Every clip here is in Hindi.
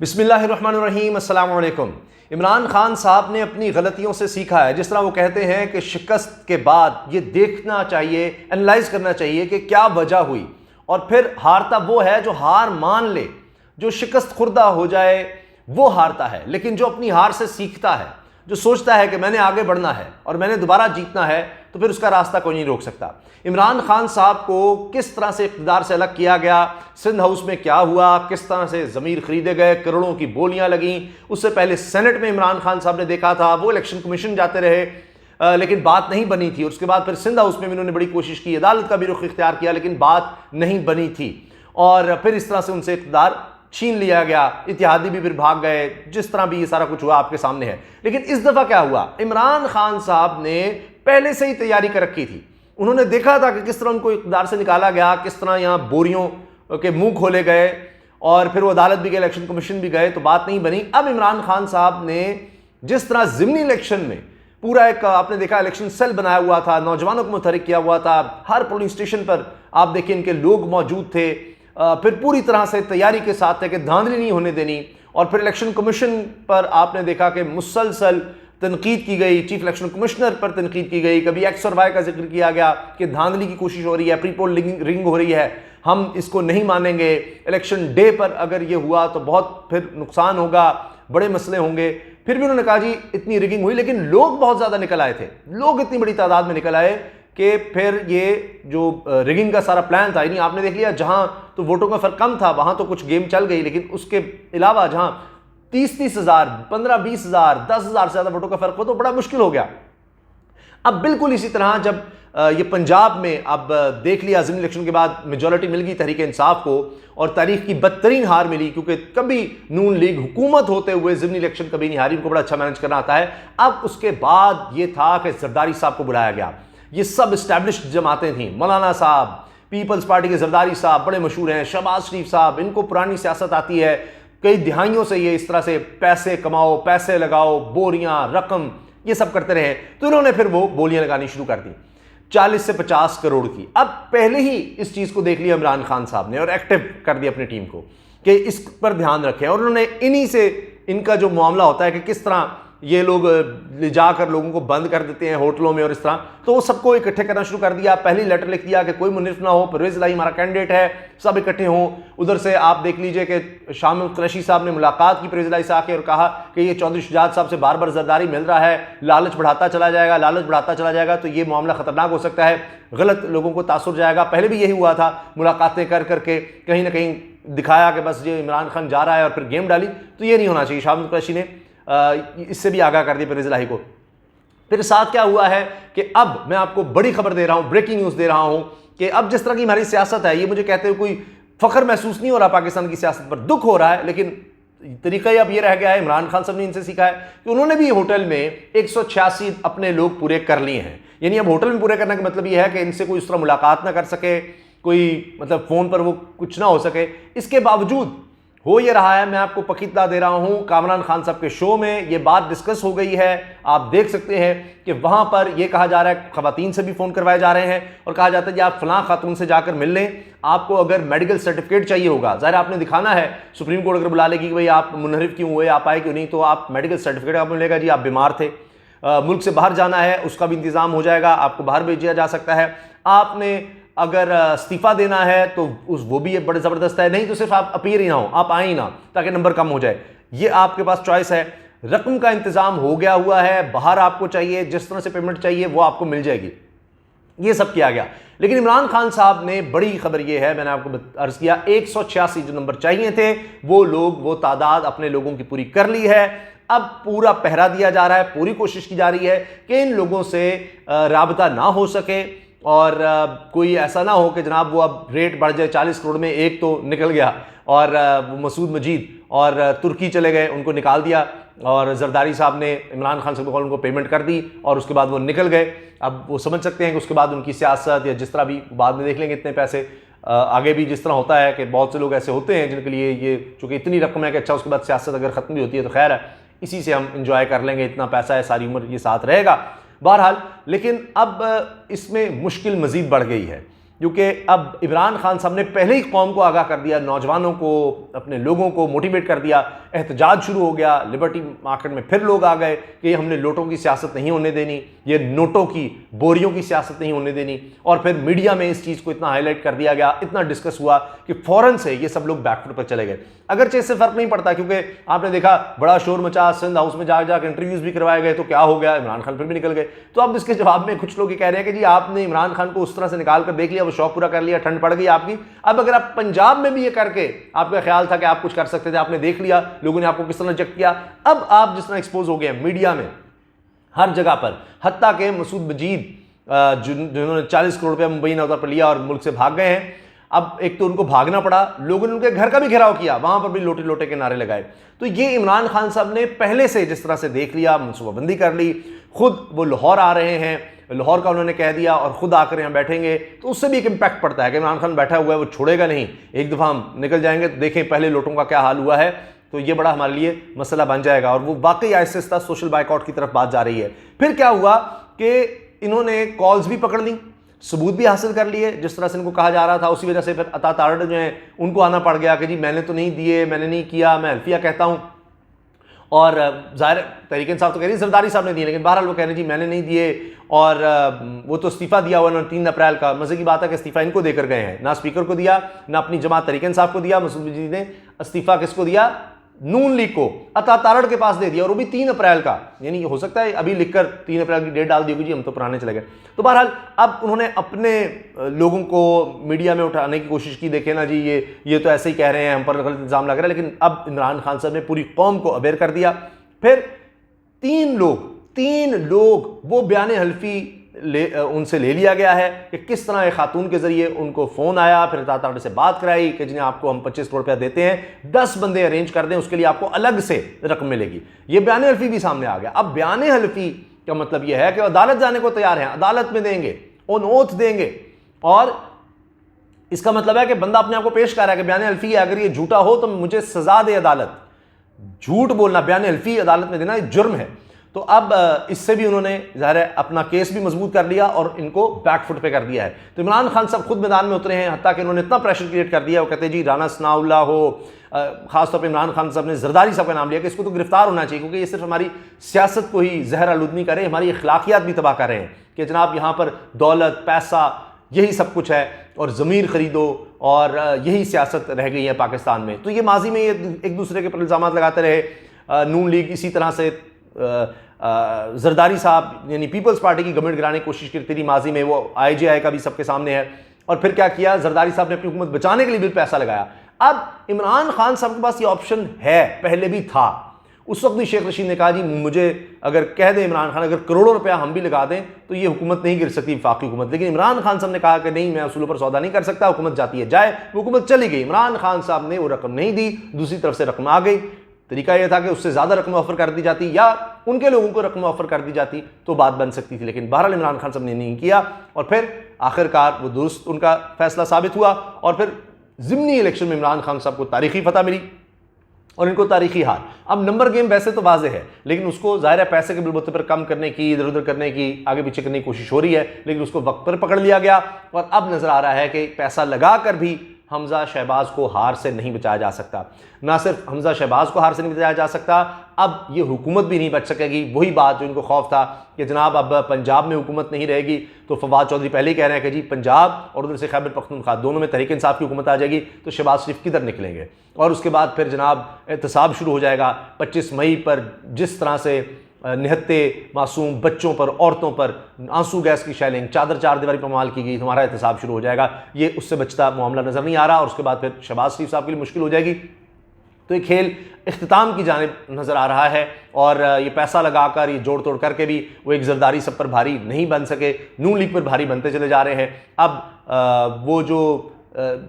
बिस्मिल्लाहिर्रहमानिर्रहीम, अस्सलाम वालेकुम। इमरान खान साहब ने अपनी गलतियों से सीखा है। जिस तरह वो कहते हैं कि शिकस्त के बाद ये देखना चाहिए, एनालाइज करना चाहिए कि क्या वजह हुई, और फिर हारता वो है जो हार मान ले। जो शिकस्त खुर्दा हो जाए वो हारता है, लेकिन जो अपनी हार से सीखता है, जो सोचता है कि मैंने आगे बढ़ना है और मैंने दोबारा जीतना है, तो फिर उसका रास्ता कोई नहीं रोक सकता। इमरान खान साहब को किस तरह से इक़्तिदार से अलग किया गया, सिंध हाउस में क्या हुआ, किस तरह से ज़मीर खरीदे गए, करोड़ों की बोलियां लगीं। उससे पहले सेनेट में इमरान खान साहब ने देखा था, वो इलेक्शन कमीशन जाते रहे लेकिन बात नहीं बनी थी। और उसके बाद फिर सिंध हाउस में भी उन्होंने बड़ी कोशिश की, अदालत का भी रुख इख्तियार किया, लेकिन बात नहीं बनी थी। और फिर इस तरह से उनसे इक़्तिदार छीन लिया गया, इत्तेहादी भी फिर भाग गए। जिस तरह भी ये सारा कुछ हुआ आपके सामने है। लेकिन इस दफ़ा क्या हुआ, इमरान खान साहब ने पहले से ही तैयारी कर रखी थी। उन्होंने देखा था कि किस तरह उनको इक़्तिदार से निकाला गया, किस तरह यहाँ बोरियों के मुंह खोले गए, और फिर वो अदालत भी गए, इलेक्शन कमीशन भी गए, तो बात नहीं बनी। अब इमरान खान साहब ने जिस तरह ज़िमनी इलेक्शन में पूरा एक, आपने देखा, इलेक्शन सेल बनाया हुआ था, नौजवानों को मुतहरिक किया हुआ था, हर पोलिंग स्टेशन पर आप देखिए इनके लोग मौजूद थे, फिर पूरी तरह से तैयारी के साथ थे कि धांधली नहीं होने देनी। और फिर इलेक्शन कमीशन पर आपने देखा कि मुसलसल तनकीद की गई, चीफ इलेक्शन कमिश्नर पर तनकीद की गई, कभी एक्स और वाई का जिक्र किया गया कि धांधली की कोशिश हो रही है, प्री पोल रिंग हो रही है, हम इसको नहीं मानेंगे। इलेक्शन डे पर अगर ये हुआ तो बहुत फिर नुकसान होगा, बड़े मसले होंगे। फिर भी उन्होंने कहा जी इतनी रिगिंग हुई, लेकिन लोग बहुत ज़्यादा निकल आए थे, लोग इतनी बड़ी तादाद में निकल आए कि फिर ये जो रिगिंग का सारा प्लान था, यानी आपने देख लिया जहां तो वोटों का फर्क कम था वहां तो कुछ गेम चल गई, लेकिन उसके अलावा जहां 30-30 हज़ार, 15-20 हज़ार, 10 हज़ार से ज़्यादा वोटों का फर्क हो तो बड़ा मुश्किल हो गया। अब बिल्कुल इसी तरह जब ये पंजाब में अब देख लिया, ज़िमनी इलेक्शन के बाद मेजॉरिटी मिल गई तहरीक इंसाफ को, और तारीख की बदतरीन हार मिली, क्योंकि कभी नून लीग हुकूमत होते हुए ज़िमनी इलेक्शन कभी नहीं हारी, उनको बड़ा अच्छा मैनेज करना आता है। अब उसके बाद ये था कि जरदारी साहब को बुलाया गया। ये सब इस्टेब्लिश्ड जमातें थीं, मौलाना साहब, पीपल्स पार्टी के जरदारी साहब बड़े मशहूर हैं, शहबाज शरीफ साहब, इनको पुरानी सियासत आती है, कई दिहाइयों से ये इस तरह से पैसे कमाओ, पैसे लगाओ, बोरियां, रकम, ये सब करते रहे। तो इन्होंने फिर वो बोलियां लगानी शुरू कर दी 40 से 50 करोड़ की। अब पहले ही इस चीज़ को देख लिया इमरान खान साहब ने और एक्टिव कर दिया अपनी टीम को कि इस पर ध्यान रखें। और उन्होंने इन्हीं से इनका जो मामला होता है कि किस तरह ये लोग ले जाकर लोगों को बंद कर देते हैं होटलों में और इस तरह, तो वो सबको इकट्ठे करना शुरू कर दिया। पहली लेटर लिख दिया कि कोई मुनरिफ ना हो, परवेज़ इलाही हमारा कैंडिडेट है, सब इकट्ठे हों। उधर से आप देख लीजिए कि शामिल कुरैशी साहब ने मुलाकात की परवेज़ इलाही से आके और कहा कि ये चौधरी शुजात साहब से बार बार जरदारी मिल रहा है, लालच बढ़ाता चला जाएगा, लालच बढ़ाता चला जाएगा, तो ये मामला ख़तरनाक हो सकता है, गलत लोगों को तासुर जाएगा। पहले भी यही हुआ था, मुलाकातें कर करके कहीं ना कहीं दिखाया कि बस ये इमरान खान जा रहा है और फिर गेम डाली, तो ये नहीं होना चाहिए। शामिल कुरैशी ने इससे भी आगाह कर दिया परवेज़ इलाही को। फिर साथ क्या हुआ है कि अब मैं आपको बड़ी खबर दे रहा हूं, ब्रेकिंग न्यूज़ दे रहा हूं कि अब जिस तरह की हमारी सियासत है, ये मुझे कहते हुए कोई फख्र महसूस नहीं हो रहा पाकिस्तान की सियासत पर, दुख हो रहा है, लेकिन तरीका अब ये रह गया है, इमरान खान साहब ने इनसे सीखा है कि उन्होंने भी होटल में 186 अपने लोग पूरे कर लिए हैं। यानी अब होटल में पूरे करने का मतलब ये है कि इनसे कोई उस तरह मुलाकात ना कर सके, कोई मतलब फ़ोन पर वो कुछ ना हो सके। इसके बावजूद हो ये रहा है, मैं आपको पक्की इत्तला दे रहा हूं, कामरान खान साहब के शो में ये बात डिस्कस हो गई है। आप देख सकते हैं कि वहां पर यह कहा जा रहा है, खवातीन से भी फ़ोन करवाए जा रहे हैं और कहा जाता है कि आप फलां खातून से जाकर मिल लें, आपको अगर मेडिकल सर्टिफिकेट चाहिए होगा, ज़ाहिर आपने दिखाना है, सुप्रीम कोर्ट अगर बुला लेगी कि भाई आप मुनहरिफ क्यों हुए, आप आए क्यों नहीं, तो आप मेडिकल सर्टिफिकेट आपको मिलेगा, जी आप बीमार थे, मुल्क से बाहर जाना है उसका भी इंतज़ाम हो जाएगा, आपको बाहर भेजा जा सकता है, आपने अगर इस्तीफ़ा देना है तो वो भी बड़े ज़बरदस्त है, नहीं तो सिर्फ आप अपीयर ही ना हो, आप आए ही ना, ताकि नंबर कम हो जाए, ये आपके पास चॉइस है। रकम का इंतज़ाम हो गया हुआ है, बाहर आपको चाहिए, जिस तरह से पेमेंट चाहिए वो आपको मिल जाएगी, ये सब किया गया। लेकिन इमरान खान साहब ने, बड़ी खबर ये है, मैंने आपको अर्ज़ किया, 186 जो नंबर चाहिए थे वो लोग, वो तादाद अपने लोगों की पूरी कर ली है। अब पूरा पहरा दिया जा रहा है, पूरी कोशिश की जा रही है कि इन लोगों से राबता ना हो सके और कोई ऐसा ना हो कि जनाब वो अब रेट बढ़ जाए, 40 करोड़ में एक तो निकल गया और वो मसूद मजीद और तुर्की चले गए, उनको निकाल दिया और जरदारी साहब ने इमरान खान साहब को उनको पेमेंट कर दी और उसके बाद वो निकल गए। अब वो समझ सकते हैं कि उसके बाद उनकी सियासत या जिस तरह भी बाद में देख लेंगे, इतने पैसे आगे भी जिस तरह होता है कि बहुत से लोग ऐसे होते हैं जिनके लिए ये चूँकि इतनी रकम है कि अच्छा उसके बाद सियासत अगर ख़त्म भी होती है तो खैर है, इसी से हम इंजॉय कर लेंगे, इतना पैसा है, सारी उम्र ये साथ रहेगा। बहरहाल, लेकिन अब इसमें मुश्किल मज़ीद बढ़ गई है क्योंकि अब इमरान खान साहब ने पहले ही कौम को आगाह कर दिया, नौजवानों को, अपने लोगों को मोटिवेट कर दिया, एहतजाज शुरू हो गया, लिबर्टी मार्केट में फिर लोग आ गए कि हमने नोटों की सियासत नहीं होने देनी, ये नोटों की बोरियों की सियासत नहीं होने देनी। और फिर मीडिया में इस चीज़ को इतना हाईलाइट कर दिया गया, इतना डिस्कस हुआ कि फौरन से ये सब लोग बैकफुट पर चले गए। अगरचे इससे फर्क नहीं पड़ता, क्योंकि आपने देखा बड़ा शोर मचा, सिंध हाउस में जाकर इंटरव्यूज भी करवाए गए, तो क्या हो गया, इमरान खान फिर भी निकल गए। तो अब इसके जवाब में कुछ लोग ये कह रहे हैं कि जी आपने इमरान खान को उस तरह से निकाल कर देख लिया, वो शौक पूरा कर लिया, ठंड पड़ गई आपकी। अब अगर आप पंजाब में भी ये करके आपका ख्याल था कि आप कुछ कर सकते थे, आपने देख लिया लोगों ने आपको किस तरह रिजेक्ट किया, अब आप जिस तरह एक्सपोज हो गए मीडिया में हर जगह पर, हत्ता के मसूद मजीद जिन्होंने 40 करोड़ रुपया मुंबई नौता पर लिया और मुल्क से भाग गए हैं, अब एक तो उनको भागना पड़ा, लोगों ने उनके घर का भी घेराव किया, वहां पर भी लोटे लोटे के नारे लगाए। तो ये इमरान खान साहब ने पहले से जिस तरह से देख लिया, मनसूबाबंदी कर ली, खुद वो लाहौर आ रहे हैं, लाहौर का उन्होंने कह दिया और खुद आकर यहाँ बैठेंगे, तो उससे भी एक इम्पैक्ट पड़ता है कि इमरान खान बैठा हुआ है, वो छोड़ेगा नहीं, एक दफ़ा हम निकल जाएंगे तो देखें पहले लोटों का क्या हाल हुआ है, तो ये बड़ा हमारे लिए मसला बन जाएगा। और वो वाकई आहिस्ता आहिस्ता सोशल बाइकआउट की तरफ बात जा रही है। फिर क्या हुआ कि इन्होंने कॉल्स भी पकड़ ली, सबूत भी हासिल कर लिए, जिस तरह से इनको कहा जा रहा था, उसी वजह से फिर अता तारड़ जो है उनको आना पड़ गया कि जी मैंने तो नहीं दिए, मैंने नहीं किया, मैं अल्फिया कहता हूँ। और ज़ाहिर तहरीक इंसाफ तो कह रही है जरदारी साहब ने दिए, लेकिन बहरहाल वो कह रहे हैं जी मैंने नहीं दिए, और वो तो इस्तीफ़ा दिया हुआ उन्होंने 3 अप्रैल का। मज़े की बात है कि इस्तीफ़ा इनको देकर गए हैं, ना स्पीकर को दिया, ना अपनी जमात तहरीक इंसाफ को दिया। मसूद मजीद ने इस्तीफ़ा किसको दिया, नून लीग को, अता तारड़ के पास दे दिया, और वो भी 3 अप्रैल का। यानी हो सकता है अभी लिखकर 3 अप्रैल की डेट डाल दी होगी, जी हम तो पुराने चले गए। तो बहरहाल अब उन्होंने अपने लोगों को मीडिया में उठाने की कोशिश की, देखे ना जी ये तो ऐसे ही कह रहे हैं, हम पर गलत इल्ज़ाम लग रहा है। लेकिन अब इमरान खान साहब ने पूरी कौम को अवेयर कर दिया। फिर 3 लोग वो बयान हल्फी उनसे ले लिया गया है कि किस तरह एक खातून के जरिए उनको फ़ोन आया, फिर ताड़ से बात कराई कि जिन्हें आपको हम 25 करोड़ रुपया देते हैं, 10 बंदे अरेंज कर दें, उसके लिए आपको अलग से रकम मिलेगी। ये बयान हल्फी भी सामने आ गया। अब बयान हल्फी का मतलब यह है कि अदालत जाने को तैयार हैं, अदालत में देंगे, ऑन ओथ देंगे, और इसका मतलब है कि बंदा अपने आप को पेश कर रहा है कि बयान हल्फी है, अगर ये झूठा हो तो मुझे सजा दे अदालत। झूठ बोलना, बयान हल्फी अदालत में देना एक जुर्म है। तो अब इससे भी उन्होंने ज़ाहिर है अपना केस भी मजबूत कर लिया और इनको बैकफुट पे कर दिया है। तो इमरान खान साहब खुद मैदान में उतरे हैं, हत्ता कि उन्होंने इतना प्रेशर क्रिएट कर दिया, वो कहते हैं जी राना सनाउल्लाह हो, खासतौर पर इमरान खान साहब ने जरदारी साहब का नाम लिया कि इसको तो गिरफ्तार होना चाहिए, क्योंकि ये सिर्फ हमारी सियासत को ही जहर आलूदनी करे, हमारी अखलाकियात भी तबाह कर रहे हैं कि जनाब यहाँ पर दौलत, पैसा, यही सब कुछ है, और ज़मीर ख़रीदो, और यही सियासत रह गई है पाकिस्तान में। तो ये माजी में ये एक दूसरे के पर इल्ज़ामात लगाते रहे। नून लीग इसी तरह से जरदारी साहब यानी पीपल्स पार्टी की गवर्नमेंट गिराने की कोशिश करती थी माजी में, वो IGI का भी सबके सामने है। और फिर क्या किया, जरदारी साहब ने अपनी हुकूमत बचाने के लिए भी पैसा लगाया। अब इमरान खान साहब के पास ये ऑप्शन है, पहले भी था। उस वक्त भी शेख रशीद ने कहा जी मुझे अगर कह दे इमरान खान, अगर करोड़ों रुपया हम भी लगा दें तो ये हुकूमत नहीं गिर सकती, वफाकी हुकूमत। लेकिन इमरान खान साहब ने कहा कि नहीं, मैं उसूलों पर सौदा नहीं कर सकता, हुकूमत जाती है जाए। वो हुकूमत चली गई, इमरान खान साहब ने वो रकम नहीं दी, दूसरी तरफ से रकम आ गई। तरीका यह था कि उससे ज़्यादा रकम ऑफर कर दी जाती या उनके लोगों को रकम ऑफर कर दी जाती तो बात बन सकती थी। लेकिन बहरहाल इमरान खान साहब ने नहीं किया, और फिर आखिरकार वो दुरुस्त उनका फैसला साबित हुआ, और फिर ज़िमनी इलेक्शन में इमरान खान साहब को तारीखी फतह मिली और इनको तारीखी हार। अब नंबर गेम वैसे तो वाज़ेह है, लेकिन उसको ज़ाहिर है पैसे के बलबूते पर कम करने की, इधर उधर करने की, आगे पीछे करने की कोशिश हो रही है, लेकिन उसको वक्त पर पकड़ लिया गया। और अब नज़र आ रहा है कि पैसा लगा कर भी हमजा शहबाज को हार से नहीं बचाया जा सकता। ना सिर्फ हमजा शहबाज को हार से नहीं बचाया जा सकता, अब ये हुकूमत भी नहीं बच सकेगी। वही बात जो इनको खौफ था कि जनाब अब पंजाब में हुकूमत नहीं रहेगी, तो फवाद चौधरी पहले ही कह रहे हैं कि जी पंजाब और उधर से खैबर पख्तूनख्वा दोनों में तहरीक इंसाफ की हुकूमत आ जाएगी, तो शहबाज शरीफ किधर निकलेंगे। और उसके बाद फिर जनाब एहतसाब शुरू हो जाएगा 25 मई पर। जिस तरह से निहत्ते मासूम बच्चों पर, औरतों पर आंसू गैस की शैलिंग, चादर चार दीवारी पर माल की गई, हमारा एहतसाब शुरू हो जाएगा। ये उससे बचता मामला नज़र नहीं आ रहा, और उसके बाद फिर शहबाज शरीफ साहब के लिए मुश्किल हो जाएगी। तो ये खेल इख्तिताम की जानिब नज़र आ रहा है, और ये पैसा लगाकर, ये जोड़ तोड़ करके भी वो एक जरदारी सब पर भारी नहीं बन सके, नून लीग पर भारी बनते चले जा रहे हैं। अब वो जो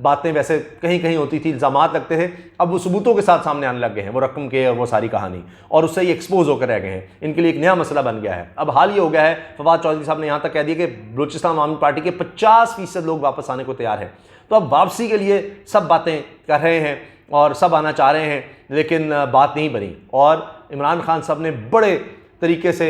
बातें वैसे कहीं कहीं होती थी, इल्ज़ामात लगते थे, अब वो सबूतों के साथ सामने आने लग गए हैं, वो रकम के और वो सारी कहानी, और उससे ही एक्सपोज होकर रह गए हैं। इनके लिए एक नया मसला बन गया है। अब हाल ये हो गया है, फवाद चौधरी साहब ने यहाँ तक कह दिया कि बलूचिस्तान आवामी पार्टी के 50% लोग वापस आने को तैयार हैं। तो अब वापसी के लिए सब बातें कर रहे हैं और सब आना चाह रहे हैं, लेकिन बात नहीं बनी। और इमरान खान साहब ने बड़े तरीके से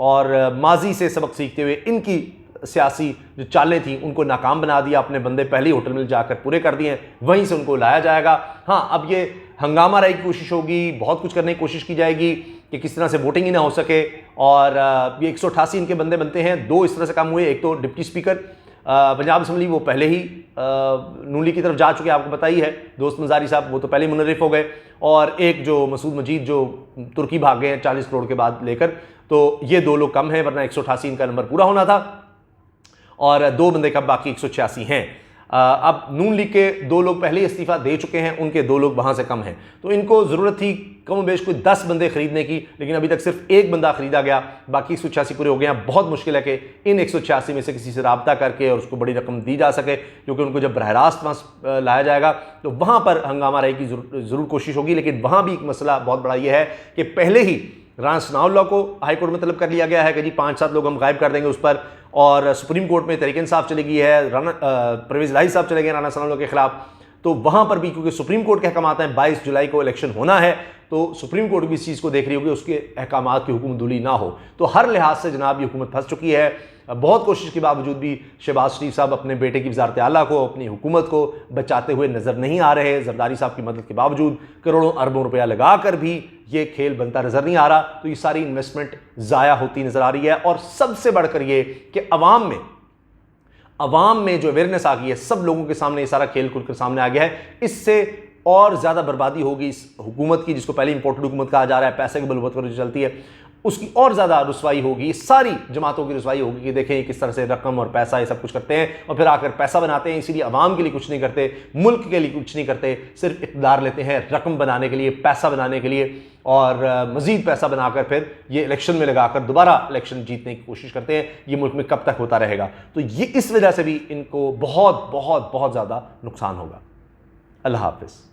और माजी से सबक सीखते हुए इनकी सियासी जो चालें थी उनको नाकाम बना दिया, अपने बंदे पहले ही होटल में जाकर पूरे कर दिए, वहीं से उनको लाया जाएगा। हाँ, अब ये हंगामा राय की कोशिश होगी, बहुत कुछ करने की कोशिश की जाएगी कि किस तरह से वोटिंग ही ना हो सके। और ये 188 इनके बंदे बनते हैं, 2 इस तरह से काम हुए। एक तो डिप्टी स्पीकर पंजाब असम्बली, वो पहले ही नून लीग की तरफ जा चुके हैं, आपको पता ही है, दोस्त मजारी साहब, वो तो पहले मुनर्रिफ हो गए। और एक जो मसूद मजीद जो तुर्की भाग गए हैं 40 करोड़ के बाद लेकर, तो ये 2 लोग कम हैं, वरना 188 इनका नंबर पूरा होना था। और 2 बंदे कब बाकी 186 हैं। अब नून लीग के 2 लोग पहले ही इस्तीफा दे चुके हैं, उनके 2 लोग वहां से कम हैं, तो इनको ज़रूरत थी कम बेश कोई 10 बंदे खरीदने की, लेकिन अभी तक सिर्फ 1 बंदा खरीदा गया, बाकी 186 पूरे हो गए हैं। बहुत मुश्किल है कि इन 186 में से किसी से रब्ता करके और उसको बड़ी रकम दी जा सके, क्योंकि उनको जब बरह रास्त वहाँ लाया जाएगा तो वहाँ पर हंगामा राय की ज़रूर कोशिश होगी। लेकिन वहाँ भी एक मसला बहुत बड़ा ये है कि पहले ही राना सनाउल्लाह को हाई कोर्ट में तलब कर लिया गया है कि जी 5-7 लोग हम गायब कर देंगे उस पर, और सुप्रीम कोर्ट में तहरीक इंसाफ चली गई है, परवेज़ इलाही साहब चले गए राना सनाउल्लाह के खिलाफ। तो वहाँ पर भी क्योंकि सुप्रीम कोर्ट के अहकाम आते हैं, 22 जुलाई को इलेक्शन होना है, तो सुप्रीम कोर्ट भी इस चीज़ को देख रही होगी उसके अहकाम की हुकूमतुली ना हो। तो हर लिहाज से जनाब ये हुकूमत फंस चुकी है। बहुत कोशिश के बावजूद भी शहबाज शरीफ साहब अपने बेटे की वज़ारत आला को, अपनी हुकूमत को बचाते हुए नज़र नहीं आ रहे। जरदारी साहब की मदद के बावजूद करोड़ों अरबों रुपया लगा कर भी ये खेल बनता नज़र नहीं आ रहा। तो ये सारी इन्वेस्टमेंट ज़ाया होती नज़र आ रही है। और सबसे बढ़कर ये कि अवाम में जो अवेयरनेस आ गई है, सब लोगों के सामने ये सारा खेल खुल कर सामने आ गया है। इससे और ज़्यादा बर्बादी होगी इस हुकूमत की, जिसको पहले इंपोर्टेड हुकूमत कहा जा रहा है, पैसे की बलबूत पर जो चलती है, उसकी और ज़्यादा रुसवाई होगी। सारी जमातों की रुसवाई होगी कि देखें किस तरह से रकम और पैसा ये सब कुछ करते हैं और फिर आकर पैसा बनाते हैं। इसीलिए अवाम के लिए कुछ नहीं करते, मुल्क के लिए कुछ नहीं करते, सिर्फ इक़्तिदार लेते हैं रकम बनाने के लिए, पैसा बनाने के लिए, और मज़ीद पैसा बनाकर फिर ये इलेक्शन में लगाकर दोबारा इलेक्शन जीतने की कोशिश करते हैं। ये मुल्क में कब तक होता रहेगा? तो ये इस वजह से भी इनको बहुत बहुत बहुत ज़्यादा नुकसान होगा। अल्लाह हाफ़िज़।